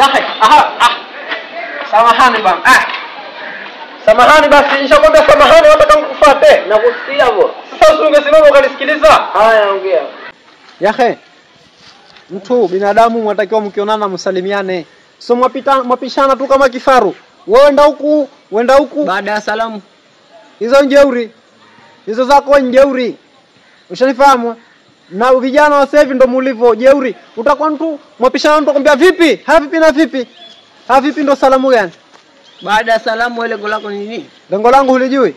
Yahe, samahani bang. Samahani basi, nishakwambia samahani, wataka nikufuate. Nakusikia hapo. Sasa usingesimama ukanisikiliza. Haya, ongea. Yahe, mtu binadamu mwatakiwa mkionana msalimiane. So mwapishana tu kama kifaru. Wewe wenda huku. Baada ya salamu. Hizo njeuri. Hizo zako njeuri. Ushanifahamu? Na vijana wa sasa hivi ndo mulivyo jeuri. Utakuwa mtu mwapishana mtu akwambia vipi? Vipi na vipi? Vipi ndo salamu gani? Baada ya salamu lengo lako ni nini? Lengo langu hulijui?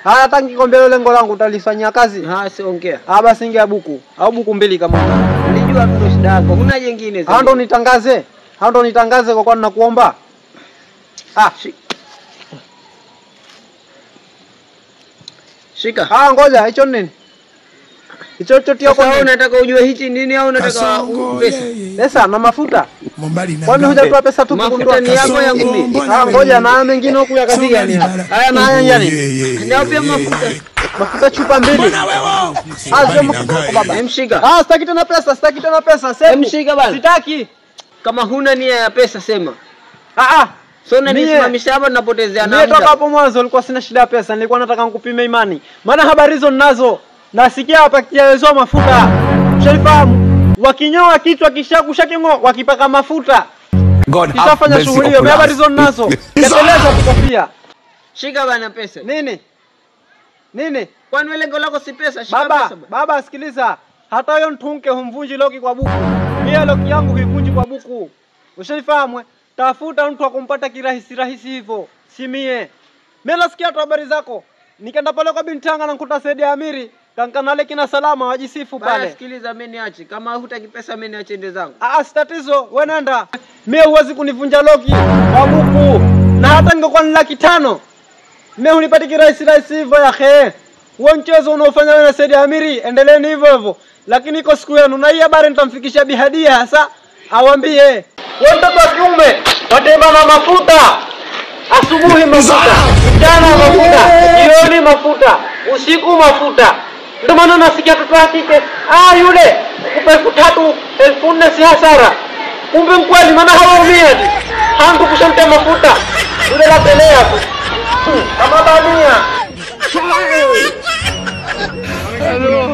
Haya hata nikikwambia lengo langu utalifanyia kazi? Siongea. Basi ingia buku au buku mbili kama unataka. Unijua ndo shida yako. Huna jingine sasa. Ndo nitangaze. Ndo nitangaze kwa ninakuomba. Shika. Ngoja, hicho nini? Hicho tia kwa nini? Unataka ujue hichi nini au unataka pesa? Pesa na mafuta. Kwani hujatoa pesa tu mafuta ni yako ya mimi. Ngoja na mengine huku ya kazi gani hapa? Haya na haya yani. Ndio pia mafuta. Mafuta chupa mbili. Sio mafuta baba. Mshika. Sitaki tena pesa, sitaki tena pesa. Mshika bana. Sitaki. Kama huna nia ya pesa sema. So unanisimamisha hapa napotezea na muda. Nitoka hapo mwanzo nilikuwa sina shida ya pesa, nilikuwa nataka nikupime imani. Maana habari hizo ninazo. Nasikia hapa kielezwa mafuta. Ushanifahamu? Wakinyoa kichwa kisha kushakingoa wakipaka mafuta. Kishafanya shughuli hiyo, habari hizo ninazo. Tekeleza kukofia. Shika bana pesa. Nini? Kwani lengo lako si pesa? Shika pesa. Baba sikiliza. Hata huyo mtunke humvunji loki kwa buku. Mimi loki yangu huivunji kwa buku. Ushanifahamu? Tafuta mtu akumpata kirahisi hivyo. Si mie. Mimi nasikia tu habari zako. Nikaenda pale kwa binti yangu na nikuta Said Amiri. Kankanale kina salama wajisifu pale. Bana sikiliza mimi niache. Kama hutaki pesa mimi niache ende zangu. Si tatizo, wewe nenda. Mimi huwezi kunivunja loki kwa buku. Na hata ningekuwa ni 500,000. Mimi hunipati kirahisi hivyo ya khe. Huo mchezo unaofanya wewe na Said Amiri, endeleeni hivyo. Lakini iko siku yenu na hii habari nitamfikishia Bihadia hasa. Awambie, wewe mtoto wa kiume, watembana mafuta. Asubuhi mafuta, mchana mafuta, jioni mafuta, usiku mafuta. Ndio maana nasikia mtoto wa kike, yule kupa 3,000, 4,000 si hasara. Kumbe mkweli maana hawaumia tu. Hangu kushamtia mafuta. Yule lapelea tu. Kama bamia. Hello.